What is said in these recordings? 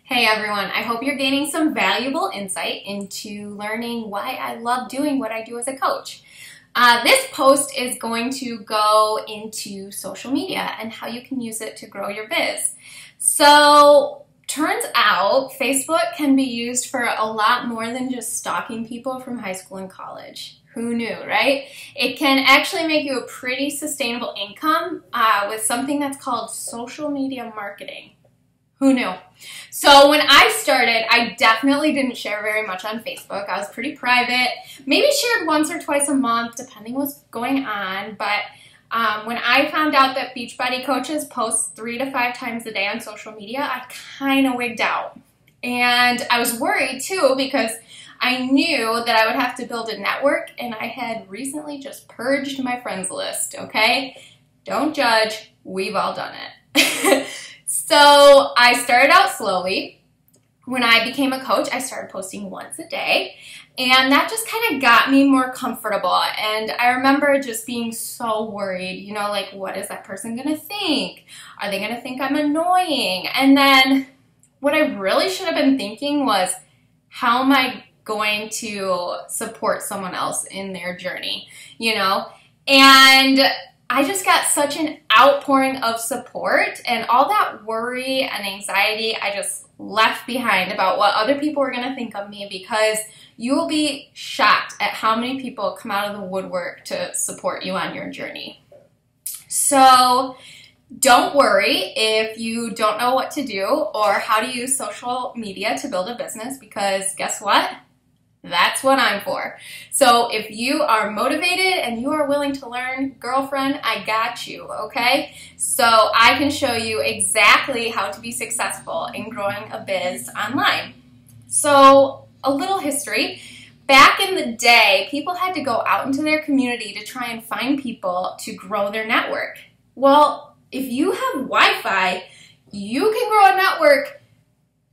Hey everyone, I hope you're gaining some valuable insight into learning why I love doing what I do as a coach. This post is going to go into social media and how you can use it to grow your biz. So, turns out Facebook can be used for a lot more than just stalking people from high school and college. Who knew, right? It can actually make you a pretty sustainable income with something that's called social media marketing. Who knew? So when I started, I definitely didn't share very much on Facebook. I was pretty private, maybe shared once or twice a month, depending what's going on. But when I found out that Beachbody coaches post 3 to 5 times a day on social media, I kind of wigged out. And I was worried too because I knew that I would have to build a network, and I had recently just purged my friends list, okay? Don't judge, we've all done it. So I started out slowly. When I became a coach, I started posting once a day, and that just kind of got me more comfortable. And I remember just being so worried, you know, like, what is that person going to think? Are they going to think I'm annoying? And then what I really should have been thinking was, how am I going to support someone else in their journey, you know? And I just got such an outpouring of support, and all that worry and anxiety I just left behind about what other people were going to think of me, because you will be shocked at how many people come out of the woodwork to support you on your journey. So don't worry if you don't know what to do or how to use social media to build a business, because guess what? That's what I'm for. So if you are motivated and you are willing to learn, girlfriend, I got you, okay? So I can show you exactly how to be successful in growing a biz online. So a little history. Back in the day, people had to go out into their community to try and find people to grow their network. Well, if you have Wi-Fi, you can grow a network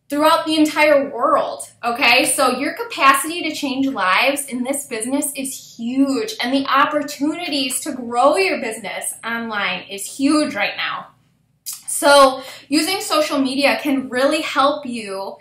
throughout the entire world, okay? So your capacity to change lives in this business is huge, and the opportunities to grow your business online is huge right now. So using social media can really help you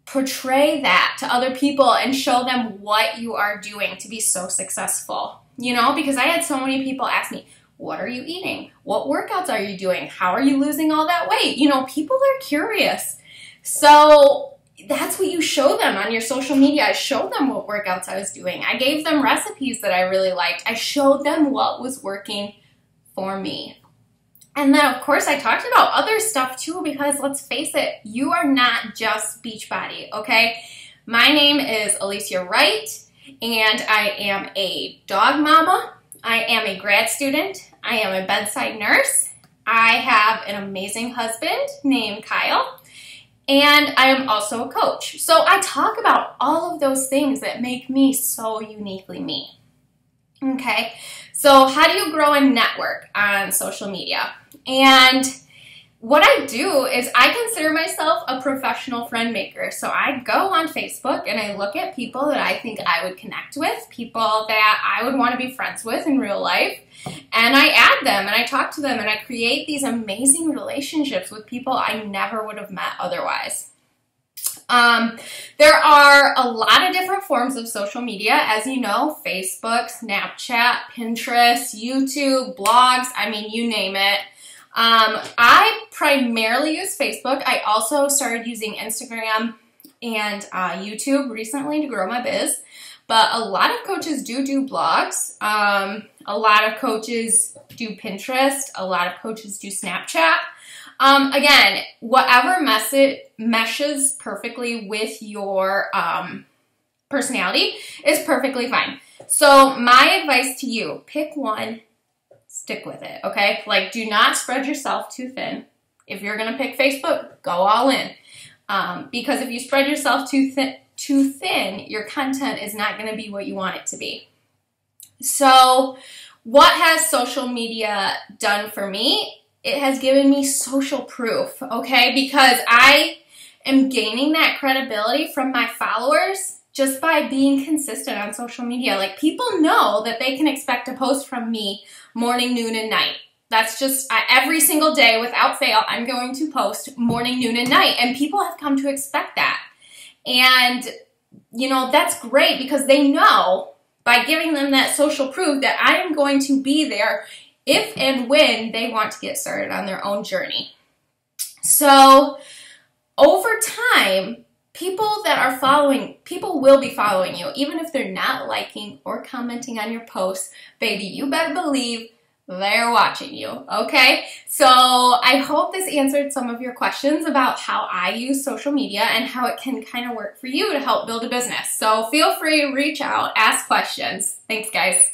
portray that to other people and show them what you are doing to be so successful, you know? Because I had so many people ask me, what are you eating? What workouts are you doing? How are you losing all that weight? You know, people are curious. So that's what you show them on your social media. I showed them what workouts I was doing. I gave them recipes that I really liked. I showed them what was working for me. And then, of course, I talked about other stuff too, because let's face it, you are not just Beachbody, okay? My name is Alicia Wright, and I am a dog mama. I am a grad student. I am a bedside nurse. I have an amazing husband named Kyle. And I am also a coach. So I talk about all of those things that make me so uniquely me. Okay, so how do you grow a network on social media? And what I do is I consider myself a professional friend maker. So I go on Facebook and I look at people that I think I would connect with, people that I would want to be friends with in real life, and I add them and I talk to them and I create these amazing relationships with people I never would have met otherwise. There are a lot of different forms of social media, as you know: Facebook, Snapchat, Pinterest, YouTube, blogs, I mean, you name it. I primarily use Facebook. I also started using Instagram and YouTube recently to grow my biz. But a lot of coaches do blogs. A lot of coaches do Pinterest. A lot of coaches do Snapchat. Again, whatever meshes perfectly with your personality is perfectly fine. So my advice to you, pick one, stick with it, okay? Like, do not spread yourself too thin. If you're going to pick Facebook, go all in. Because if you spread yourself too thin, your content is not going to be what you want it to be. So what has social media done for me? It has given me social proof, okay? Because I am gaining that credibility from my followers just by being consistent on social media. Like, people know that they can expect a post from me morning, noon, and night. That's just every single day without fail, I'm going to post morning, noon, and night. And people have come to expect that. And, you know, that's great because they know by giving them that social proof that I am going to be there if and when they want to get started on their own journey. So over time, people will be following you, even if they're not liking or commenting on your posts. Baby, you better believe they're watching you, okay? So I hope this answered some of your questions about how I use social media and how it can kind of work for you to help build a business. So feel free to reach out, ask questions. Thanks, guys.